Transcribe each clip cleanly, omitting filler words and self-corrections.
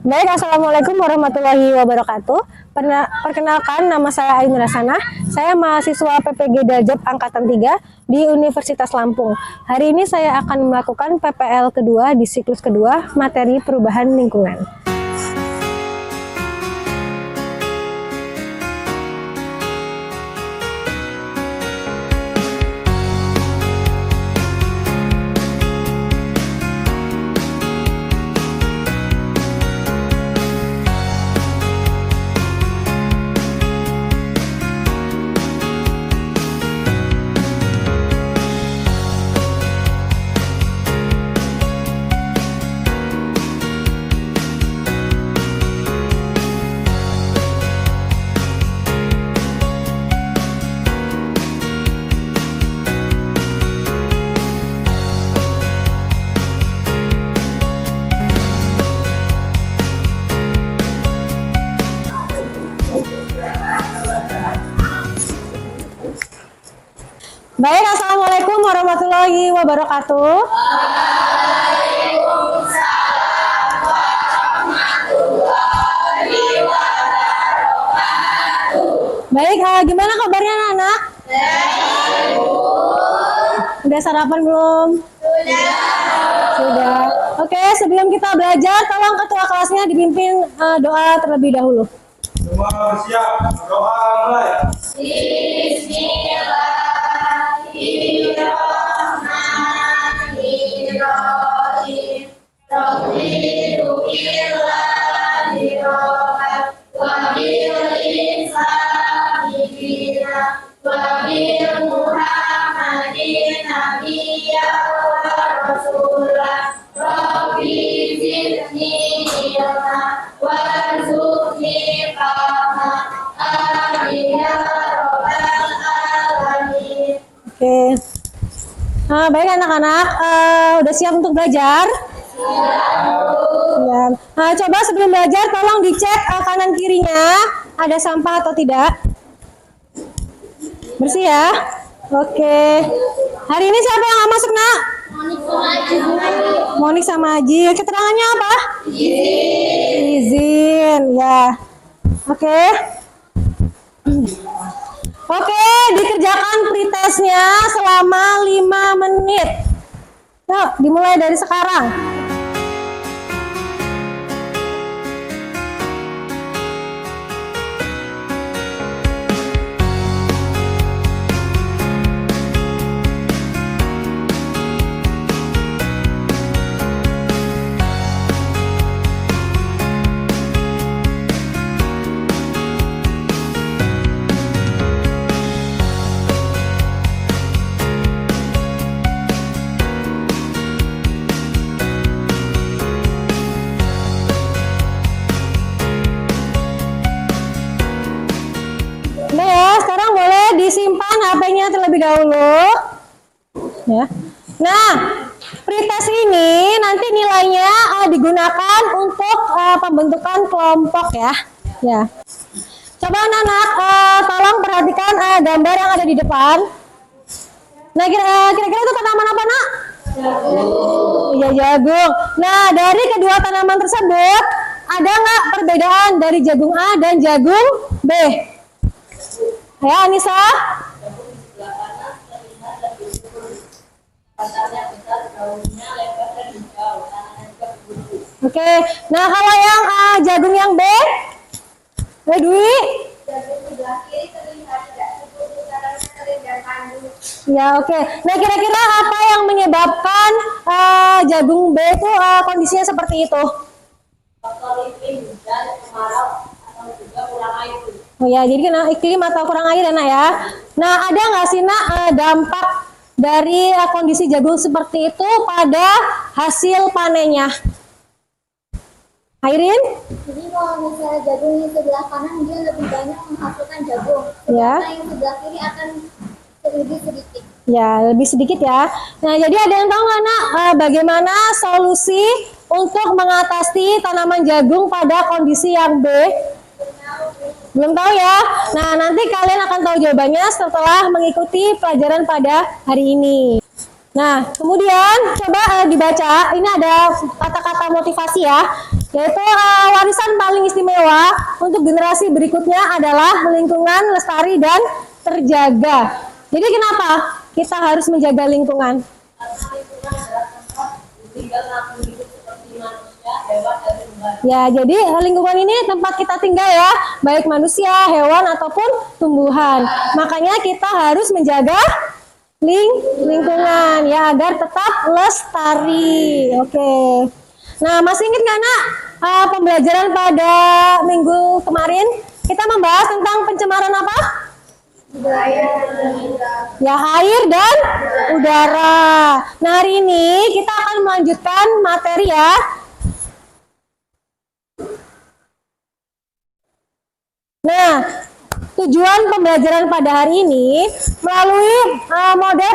Baik, Assalamualaikum warahmatullahi wabarakatuh. Perkenalkan, nama saya Ain Rasana. Saya mahasiswa PPG Dajab Angkatan 3 di Universitas Lampung. Hari ini saya akan melakukan PPL kedua di siklus kedua, materi perubahan lingkungan. Baik, Assalamualaikum warahmatullahi wabarakatuh. Waalaikumsalam warahmatullahi wabarakatuh. Baik, gimana kabarnya anak-anak? Baik. Udah sarapan belum? Sudah. Oke, sebelum kita belajar, tolong ketua kelasnya dipimpin doa terlebih dahulu. Semua bersiap, doa mulai. Bismillahirrahmanirrahim. Raditu billahi rabban wa bil islami dinan wa bil Muhammadin nabiyyan wa rasulan. Rabbi zidni ilma warzuqni fahma. Amin ya rabbal alamin. Oke. Baik anak-anak, udah siap untuk belajar? Siap. Coba sebelum belajar tolong dicek kanan kirinya ada sampah atau tidak. Bersih ya? Oke. Hari ini siapa yang nggak masuk, Nak? Monik sama Aji. Keterangannya apa? Izin. Ya. Oke. Oke, dikerjakan pretestnya selama 5 menit. Yuk, dimulai dari sekarang. Nah ya, sekarang boleh disimpan HP-nya terlebih dahulu. Ya. Nah, pretest ini nanti nilainya digunakan untuk pembentukan kelompok ya. Ya. Coba anak-anak tolong perhatikan gambar yang ada di depan. Nah, kira-kira itu tanaman apa, Nak? Jagung. Iya, jagung. Nah, dari kedua tanaman tersebut ada nggak perbedaan dari jagung A dan jagung B? Ya, Anissa. Oke, nah kalau yang jagung yang B, Dwi. Ya, oke. Nah, kira-kira apa yang menyebabkan jagung B itu kondisinya seperti itu? Faktor iklim, hujan, kemarau, atau juga kurang air. Oh ya, jadi kena iklim atau kurang air ya, Nak ya. Nah, ada nggak sih, Nak, dampak dari kondisi jagung seperti itu pada hasil panennya? Airin? Jadi kalau misalnya jagung yang sebelah kanan dia lebih banyak menghasilkan jagung, Ya. sedangkan yang sebelah kiri akan lebih sedikit. Ya, lebih sedikit ya. Nah, jadi ada yang tahu nggak, Nak, bagaimana solusi untuk mengatasi tanaman jagung pada kondisi yang B? Belum tahu ya? Nah, nanti kalian akan tahu jawabannya setelah mengikuti pelajaran pada hari ini. Nah, kemudian coba dibaca. Ini ada kata-kata motivasi ya. Yaitu warisan paling istimewa untuk generasi berikutnya adalah lingkungan lestari dan terjaga. Jadi kenapa kita harus menjaga lingkungan? Karena lingkungan adalah tempat tinggal makhluk hidup seperti manusia, hewan, dan tumbuhan. Ya, jadi lingkungan ini tempat kita tinggal ya, baik manusia, hewan, ataupun tumbuhan. Makanya kita harus menjaga lingkungan ya, agar tetap lestari. Oke. Nah, masih ingat nggak nak pembelajaran pada minggu kemarin? Kita membahas tentang pencemaran apa? Ya, air dan udara. Nah, hari ini kita akan melanjutkan materi ya. Nah, tujuan pembelajaran pada hari ini melalui model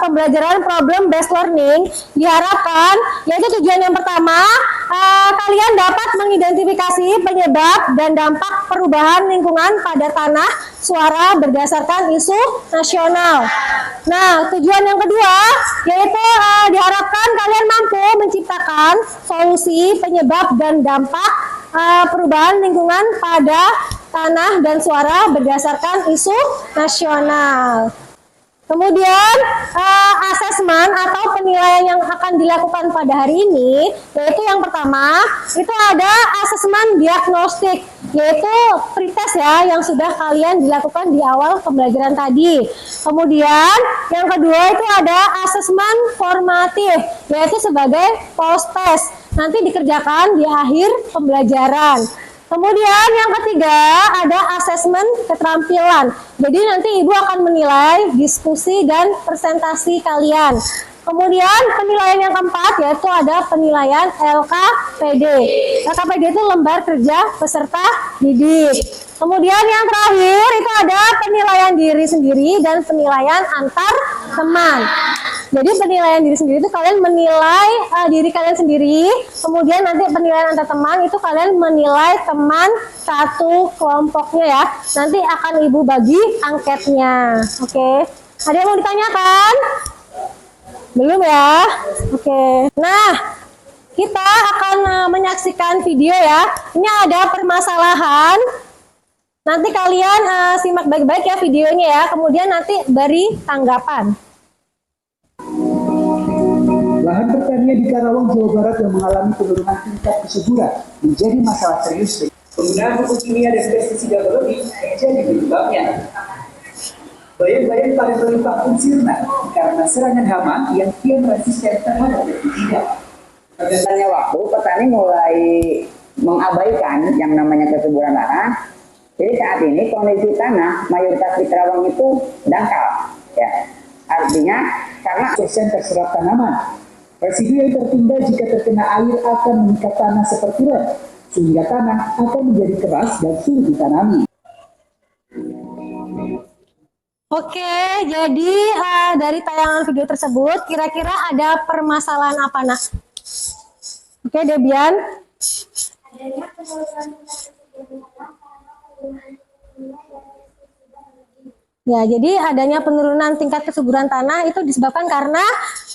pembelajaran problem based learning diharapkan, yaitu tujuan yang pertama, kalian dapat mengidentifikasi penyebab dan dampak perubahan lingkungan pada tanah, suara berdasarkan isu nasional. Nah, tujuan yang kedua yaitu diharapkan kalian mampu menciptakan solusi penyebab dan dampak perubahan lingkungan pada tanah dan suara berdasarkan isu nasional. Kemudian asesmen atau penilaian yang akan dilakukan pada hari ini, yaitu yang pertama itu ada asesmen diagnostik, yaitu pretest ya yang sudah kalian dilakukan di awal pembelajaran tadi. Kemudian yang kedua itu ada asesmen formatif, yaitu sebagai post test, nanti dikerjakan di akhir pembelajaran. Kemudian yang ketiga ada asesmen keterampilan. Jadi nanti ibu akan menilai diskusi dan presentasi kalian. Kemudian penilaian yang keempat yaitu ada penilaian LKPD. LKPD itu lembar kerja peserta didik. Kemudian yang terakhir itu ada penilaian diri sendiri dan penilaian antar teman. Jadi penilaian diri sendiri itu kalian menilai diri kalian sendiri, kemudian nanti penilaian antar teman itu kalian menilai teman satu kelompoknya ya. Nanti akan ibu bagi angketnya. Oke. Ada yang mau ditanyakan? Belum ya? Oke. Nah, kita akan menyaksikan video ya. Ini ada permasalahan. Nanti kalian simak baik-baik ya videonya ya. Kemudian nanti beri tanggapan. Lahan pertanian di Karawang, Jawa Barat yang mengalami penurunan tingkat kesuburan menjadi masalah serius. Penggunaan pupuk kimia dan pestisida berlebih menjadi penyebabnya. Bayang-bayang pada berlimpah pun sirna karena serangan hama yang kian resisten terhadap pestisida. Pergantiannya waktu, petani mulai mengabaikan yang namanya kesuburan tanah. Jadi saat ini kondisi tanah mayoritas di Karawang itu dangkal. Ya. Artinya karena persen terserap tanaman. Residu yang tertinggal jika terkena air akan mengikat tanah seperti lem, sehingga tanah akan menjadi keras dan sulit ditanami. Oke, jadi dari tayangan video tersebut kira-kira ada permasalahan apa nak? Oke, Debian. Adanya penurunan tingkat kesuburan tanah karena penggunaan kimia dan pestisida berlebih. Ya, jadi adanya penurunan tingkat kesuburan tanah itu disebabkan karena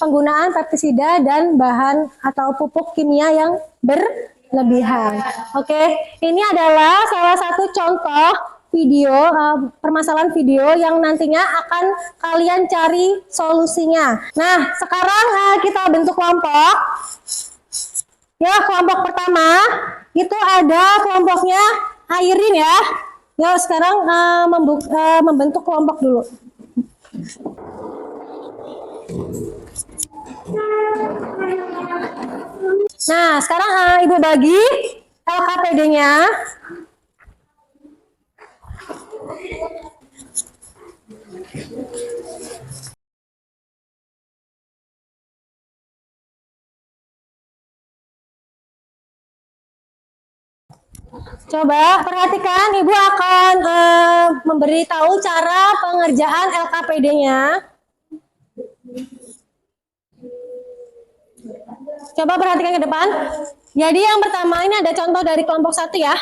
penggunaan pestisida dan bahan atau pupuk kimia yang berlebihan. Oke, ini adalah salah satu contoh video, permasalahan video yang nantinya akan kalian cari solusinya. Nah, sekarang kita bentuk kelompok. Ya, kelompok pertama itu ada kelompoknya Airin ya. Ya, sekarang membentuk kelompok dulu. Nah, sekarang ibu bagi LKPD-nya. Coba perhatikan, ibu akan memberitahu cara pengerjaan LKPD-nya. Coba perhatikan ke depan. Jadi yang pertama ini ada contoh dari kelompok 1 ya.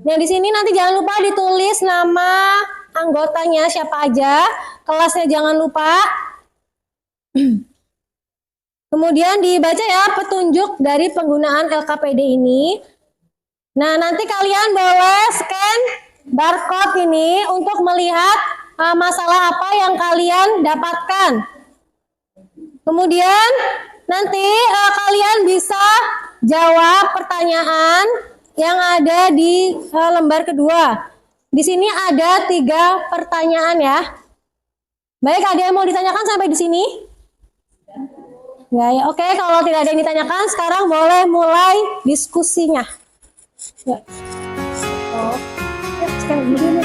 Yang di sini nanti jangan lupa ditulis nama anggotanya siapa aja, kelasnya jangan lupa. Kemudian dibaca ya petunjuk dari penggunaan LKPD ini. Nah, nanti kalian boleh scan barcode ini untuk melihat masalah apa yang kalian dapatkan. Kemudian nanti kalian bisa jawab pertanyaan yang ada di lembar kedua. Di sini ada 3 pertanyaan ya. Baik, ada yang mau ditanyakan sampai di sini? Ya, oke, kalau tidak ada yang ditanyakan, sekarang boleh mulai diskusinya. Ya. Oh. Ya, sekarang begini.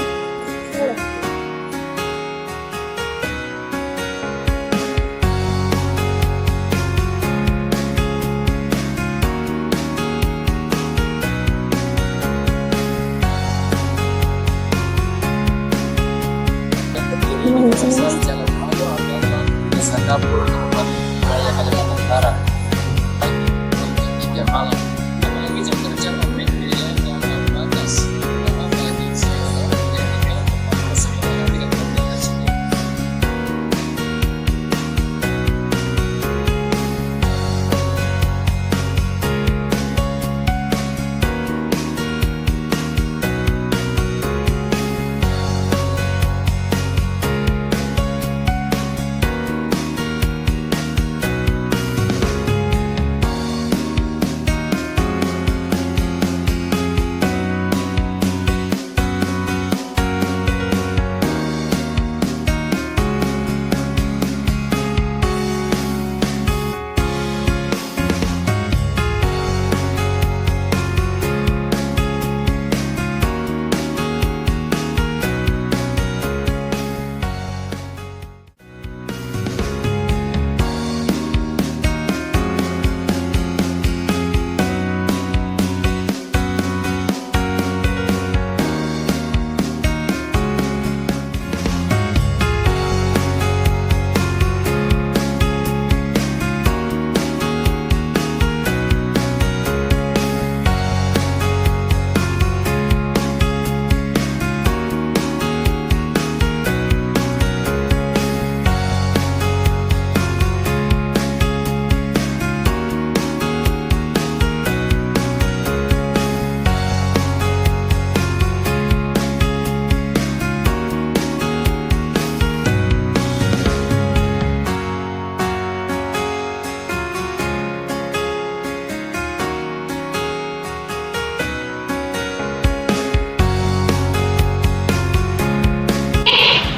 Jalan Raya adalah desa dapur tempat raya Kalimantan Utara. Pagi 3 malam, apalagi jam kerja momen biaya dalam batas. Apalagi saya yang tinggal tempat persekolah dengan komunikasi.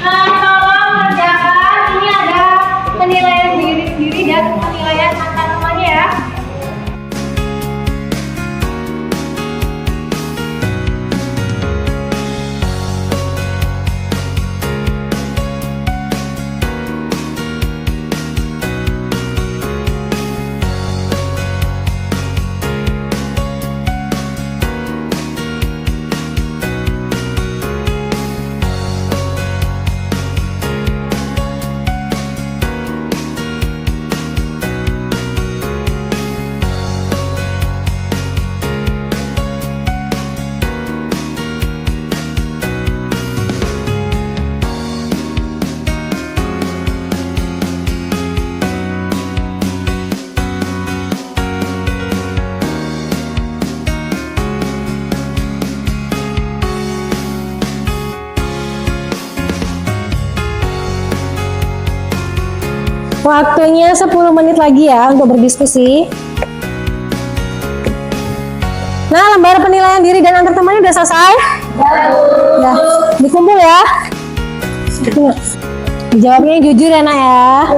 Tolong kerjakan, ini ada penilaian diri sendiri dan penilaian antar temannya ya. Waktunya 10 menit lagi ya untuk berdiskusi. Nah, lembar penilaian diri dan antar temannya udah selesai? Ya, dikumpul ya. Jawabnya jujur ya, Nak ya.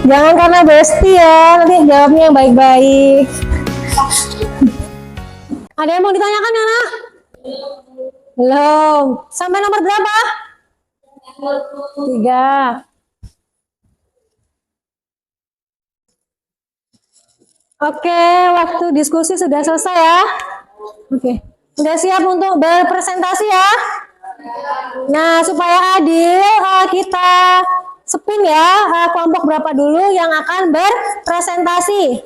Jangan karena bestie ya, nanti jawabnya yang baik-baik. Ada yang mau ditanyakan ya, Nak? Belum. Sampai nomor berapa? 3. Oke, waktu diskusi sudah selesai ya. Oke, udah siap untuk berpresentasi ya. Nah, supaya adil, kita spin ya, kelompok berapa dulu yang akan berpresentasi.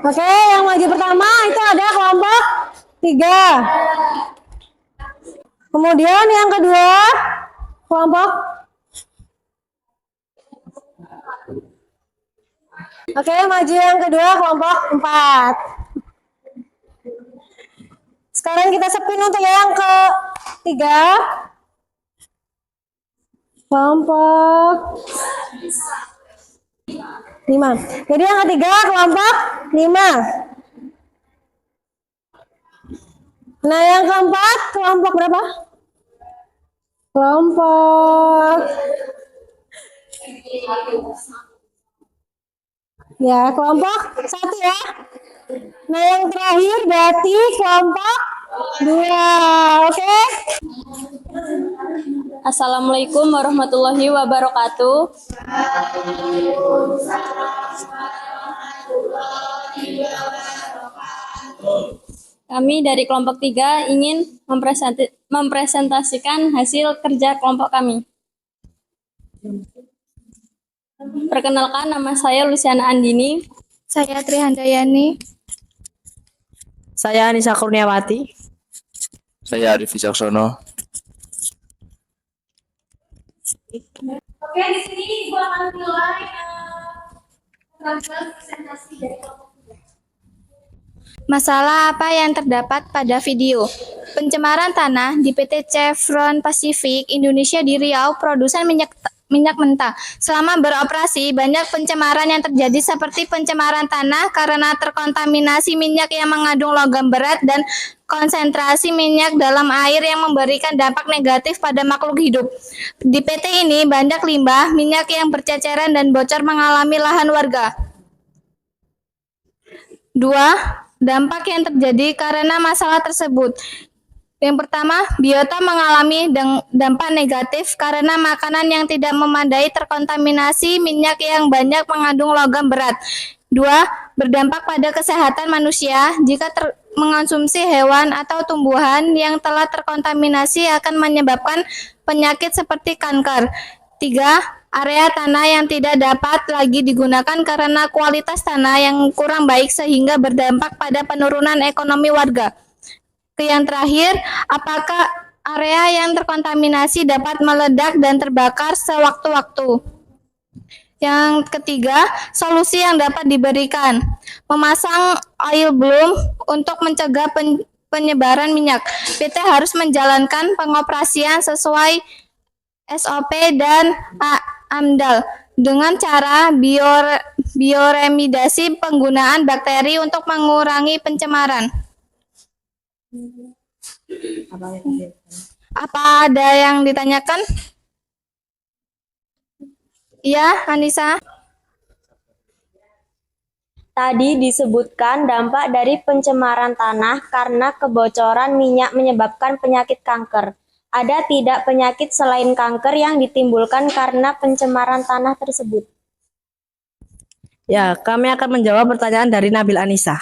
Oke, yang maju pertama itu ada kelompok 3. Kemudian yang kedua, kelompok Oke, maju yang kedua, kelompok 4. Sekarang kita spin untuk yang ketiga. Kelompok 5. Jadi yang ketiga kelompok 5. Nah, yang keempat kelompok berapa? Kelompok ya, kelompok 1 ya. Nah, yang terakhir berarti kelompok 2. Oke? Assalamualaikum warahmatullahi wabarakatuh. Kami dari kelompok 3 ingin mempresentasikan hasil kerja kelompok kami. Perkenalkan, nama saya Luciana Andini. Saya Trihandayani. Saya Anissa Kurniawati. Saya Arif Wicaksono. Oke, di sini Ibu akan mulai keterampilan presentasi dari kelompok 3. Masalah apa yang terdapat pada video? Pencemaran tanah di PT Chevron Pacific Indonesia di Riau, produsen minyak mentah. Selama beroperasi, banyak pencemaran yang terjadi seperti pencemaran tanah karena terkontaminasi minyak yang mengandung logam berat dan konsentrasi minyak dalam air yang memberikan dampak negatif pada makhluk hidup. Di PT ini banyak limbah, minyak yang berceceran dan bocor mengalami lahan warga. 2. Dampak yang terjadi karena masalah tersebut. Yang pertama, biota mengalami dampak negatif karena makanan yang tidak memadai terkontaminasi minyak yang banyak mengandung logam berat. 2. Berdampak pada kesehatan manusia jika mengonsumsi hewan atau tumbuhan yang telah terkontaminasi akan menyebabkan penyakit seperti kanker. 3. Area tanah yang tidak dapat lagi digunakan karena kualitas tanah yang kurang baik sehingga berdampak pada penurunan ekonomi warga. Yang terakhir, apakah area yang terkontaminasi dapat meledak dan terbakar sewaktu-waktu? Yang ketiga, solusi yang dapat diberikan. Memasang oil bloom untuk mencegah penyebaran minyak. PT harus menjalankan pengoperasian sesuai SOP dan AMDAL dengan cara bioremedasi penggunaan bakteri untuk mengurangi pencemaran. Apa ada yang ditanyakan? Iya, Anissa. Tadi disebutkan dampak dari pencemaran tanah karena kebocoran minyak menyebabkan penyakit kanker. Ada tidak penyakit selain kanker yang ditimbulkan karena pencemaran tanah tersebut? Ya, kami akan menjawab pertanyaan dari Nabil Anissa.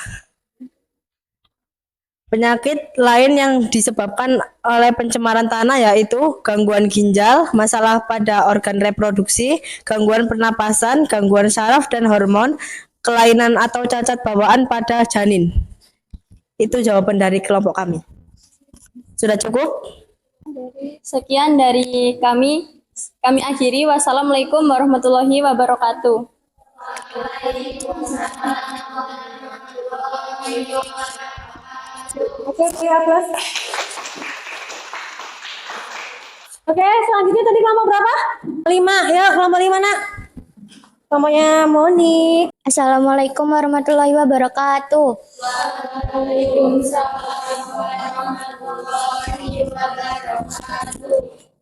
Penyakit lain yang disebabkan oleh pencemaran tanah yaitu gangguan ginjal, masalah pada organ reproduksi, gangguan pernapasan, gangguan saraf dan hormon, kelainan atau cacat bawaan pada janin. Itu jawaban dari kelompok kami. Sudah cukup? Sekian dari kami. Kami akhiri. Wassalamualaikum warahmatullahi wabarakatuh. Oke, ya, plus. Oke, selanjutnya tadi kelompok berapa? 5, ya, kelompok 5, nak. Kelompoknya Moni. Assalamualaikum warahmatullahi wabarakatuh.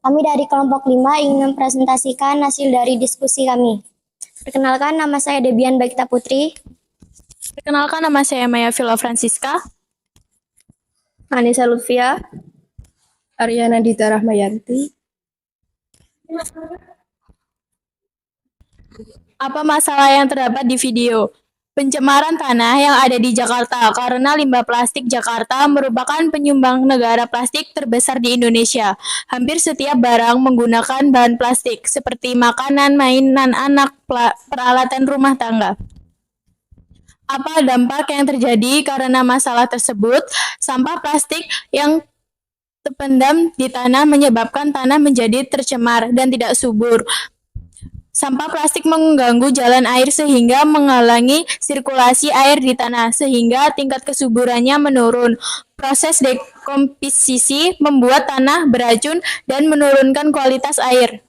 Kami dari kelompok 5 ingin mempresentasikan hasil dari diskusi kami. Perkenalkan, nama saya Debian Bagita Putri. Perkenalkan, nama saya Maya Villa Francisca. Anissa Lutfia. Aryana Dita Rahmayanti. Apa masalah yang terdapat di video? Pencemaran tanah yang ada di Jakarta karena limbah plastik. Jakarta merupakan penyumbang negara plastik terbesar di Indonesia. Hampir setiap barang menggunakan bahan plastik seperti makanan, mainan anak, peralatan rumah tangga. Apa dampak yang terjadi karena masalah tersebut? Sampah plastik yang terpendam di tanah menyebabkan tanah menjadi tercemar dan tidak subur. Sampah plastik mengganggu jalan air sehingga menghalangi sirkulasi air di tanah, sehingga tingkat kesuburannya menurun. Proses dekomposisi membuat tanah beracun dan menurunkan kualitas air.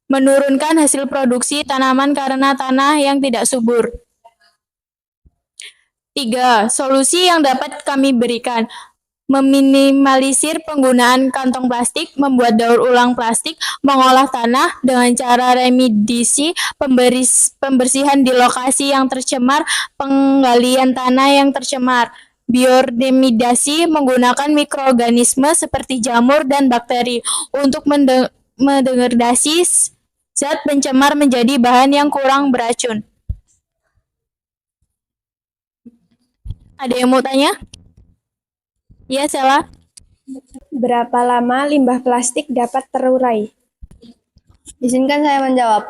Menurunkan hasil produksi tanaman karena tanah yang tidak subur. 3. Solusi yang dapat kami berikan. Meminimalisir penggunaan kantong plastik, membuat daur ulang plastik, mengolah tanah dengan cara remedisi, pembersihan di lokasi yang tercemar, penggalian tanah yang tercemar, bioremediasi menggunakan mikroorganisme seperti jamur dan bakteri untuk mendegradasi zat pencemar menjadi bahan yang kurang beracun. Ada yang mau tanya? Ya, Sela. Berapa lama limbah plastik dapat terurai? Izinkan saya menjawab.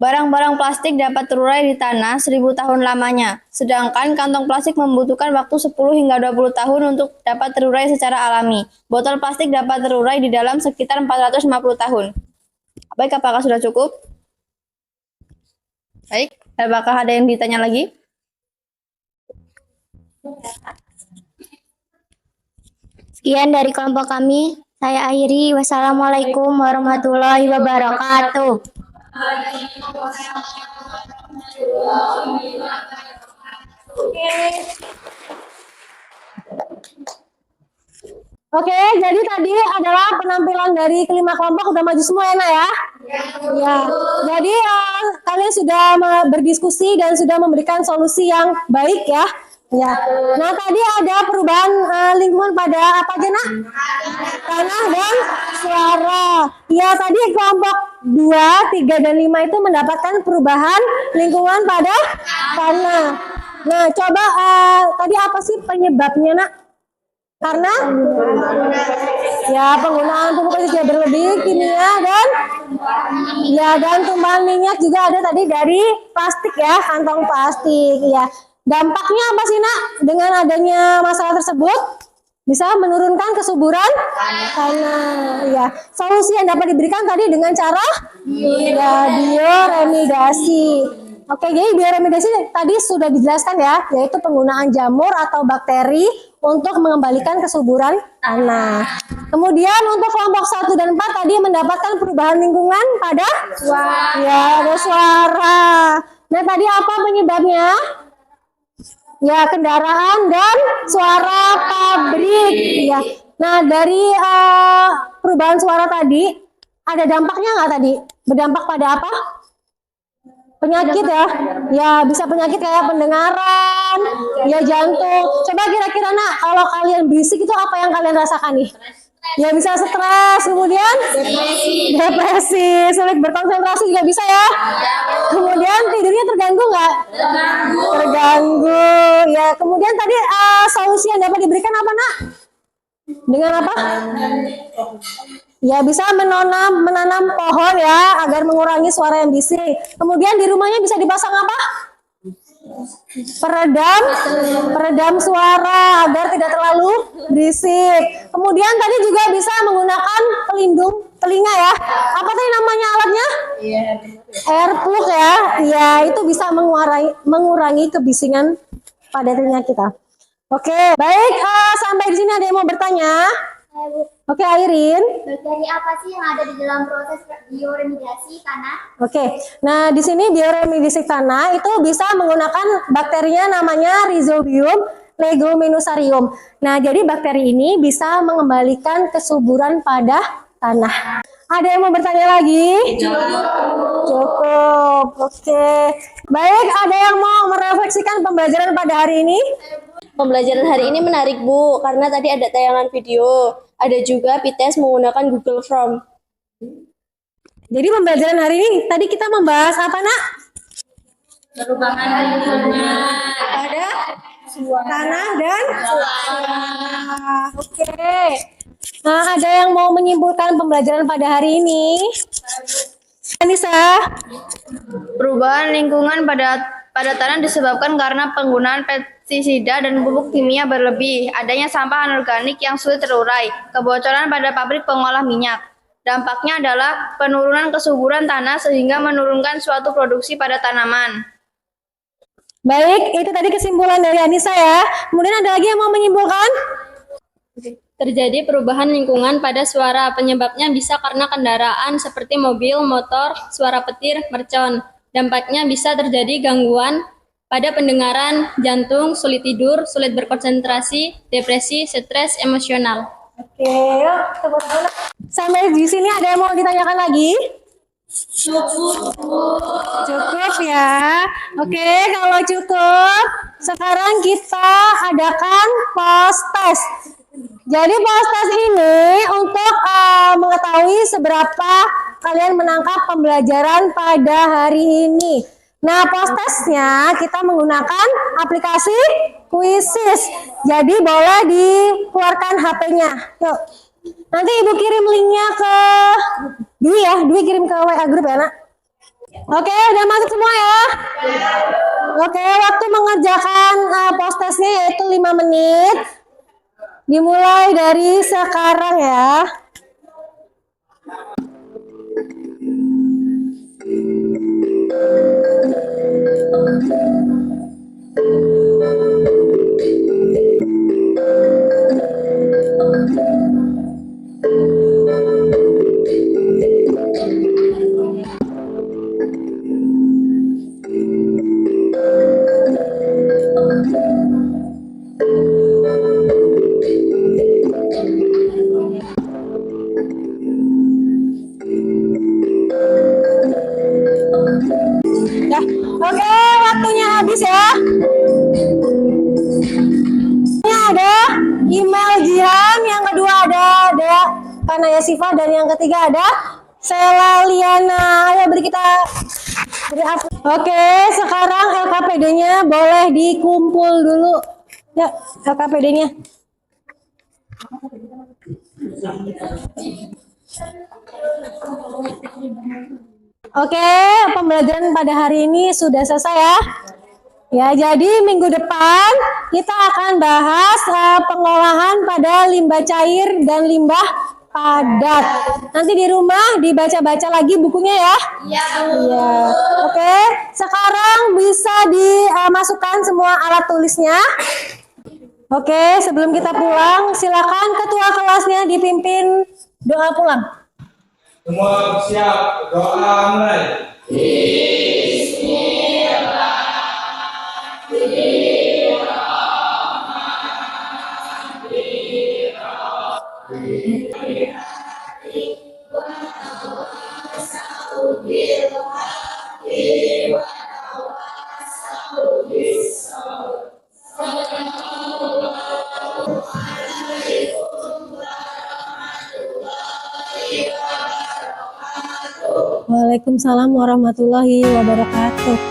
Barang-barang plastik dapat terurai di tanah 1000 tahun lamanya, sedangkan kantong plastik membutuhkan waktu 10 hingga 20 tahun untuk dapat terurai secara alami. Botol plastik dapat terurai di dalam sekitar 450 tahun. Baik, apakah sudah cukup? Baik, apakah ada yang ditanya lagi? Sekian dari kelompok kami. Saya akhiri. Wassalamualaikum warahmatullahi wabarakatuh. Oke, jadi tadi adalah penampilan dari kelima kelompok. Udah maju semua ya, Nak ya? Ya. Jadi kalian sudah berdiskusi dan sudah memberikan solusi yang baik ya. Ya. Nah, tadi ada perubahan lingkungan pada apa aja, Nak? Tanah dan suara. Ya, tadi kelompok 2, 3, dan 5 itu mendapatkan perubahan lingkungan pada tanah. Nah, coba tadi apa sih penyebabnya, Nak? Karena ya penggunaan pupuk pestisida berlebih, kimia, dan tumpahan minyak juga ada tadi dari plastik ya, kantong plastik ya. Dampaknya apa sih, Nak? Dengan adanya masalah tersebut bisa menurunkan kesuburan tanah ya. Solusi yang dapat diberikan tadi dengan cara ya bioremediasi. Oke, jadi bioremediasi tadi sudah dijelaskan ya, yaitu penggunaan jamur atau bakteri untuk mengembalikan kesuburan tanah. Kemudian untuk kelompok 1 dan 4 tadi mendapatkan perubahan lingkungan pada ya, ada suara. Nah, tadi apa penyebabnya? Ya, kendaraan dan suara pabrik ya. Nah, dari perubahan suara tadi ada dampaknya nggak tadi? Berdampak pada apa? Penyakit ya, ya bisa penyakit kayak pendengaran, ya jantung. Coba kira-kira, Nak, kalau kalian berisik itu apa yang kalian rasakan nih? Ya bisa stres, kemudian depresi, sulit berkonsentrasi juga bisa ya. Kemudian tidurnya terganggu nggak? Terganggu. Ya, kemudian tadi solusi yang dapat diberikan apa, Nak? Dengan apa? Ya bisa menanam pohon ya agar mengurangi suara yang bising. Kemudian di rumahnya bisa dipasang apa? Peredam suara agar tidak terlalu berisik. Kemudian tadi juga bisa menggunakan pelindung telinga ya. Apa tadi namanya alatnya? Airplug ya. Ya, itu bisa mengurangi kebisingan pada telinga kita. Oke, baik, sampai di sini ada yang mau bertanya? Oke, Airin. Bakteri apa sih yang ada di dalam proses bioremediasi tanah? Oke, nah di sini bioremediasi tanah itu bisa menggunakan bakterinya namanya Rhizobium leguminosarium. Nah, jadi bakteri ini bisa mengembalikan kesuburan pada tanah. Ada yang mau bertanya lagi? Cukup. Oke. Baik, ada yang mau merefleksikan pembelajaran pada hari ini? Pembelajaran hari ini menarik, Bu, karena tadi ada tayangan video. Ada juga tes menggunakan Google Form. Jadi pembelajaran hari ini tadi kita membahas apa, Nak? Perubahan lingkungan Pada tanah dan suara. Oke. Nah, ada yang mau menyimpulkan pembelajaran pada hari ini? Anissa? Perubahan lingkungan pada tanah disebabkan karena penggunaan pestisida dan pupuk kimia berlebih, adanya sampah anorganik yang sulit terurai, kebocoran pada pabrik pengolah minyak, Dampaknya adalah penurunan kesuburan tanah sehingga menurunkan suatu produksi pada tanaman. Baik, itu tadi kesimpulan dari Anissa ya. Kemudian ada lagi yang mau menyimpulkan? Terjadi perubahan lingkungan pada suara. Penyebabnya bisa karena kendaraan seperti mobil, motor, suara petir, mercon. Dampaknya bisa terjadi gangguan pada pendengaran, jantung, sulit tidur, sulit berkonsentrasi, depresi, stres, emosional. Oke, yuk tepuk tangan. Sampai di sini ada yang mau ditanyakan lagi? Cukup ya. Oke, kalau cukup, sekarang kita adakan post test. Jadi post test ini untuk mengetahui seberapa kalian menangkap pembelajaran pada hari ini. Nah, post testnya kita menggunakan aplikasi Quizzes. Jadi boleh dikeluarkan HP-nya. Yuk. Nanti Ibu kirim linknya ke Dwi ya. Dwi kirim ke WA grup ya, Nak. Oke, udah masuk semua ya? Oke, waktu mengerjakan post testnya yaitu 5 menit. Dimulai dari sekarang ya. Oke, waktunya habis ya. Ini ada email Jihan, yang kedua ada Panaya Siva, dan yang ketiga ada Sela Liana. Ayo beri apa? Oke, sekarang LKPD-nya boleh dikumpul dulu. Ya, LKPD-nya. Oke, pembelajaran pada hari ini sudah selesai ya. Ya, jadi minggu depan kita akan bahas pengolahan pada limbah cair dan limbah padat. Nanti di rumah dibaca-baca lagi bukunya ya. Iya. Iya. Oke, sekarang bisa dimasukkan semua alat tulisnya. Oke, sebelum kita pulang, silakan ketua kelasnya dipimpin doa pulang. Semua siap, doa mulai. Waalaikumsalam warahmatullahi wabarakatuh.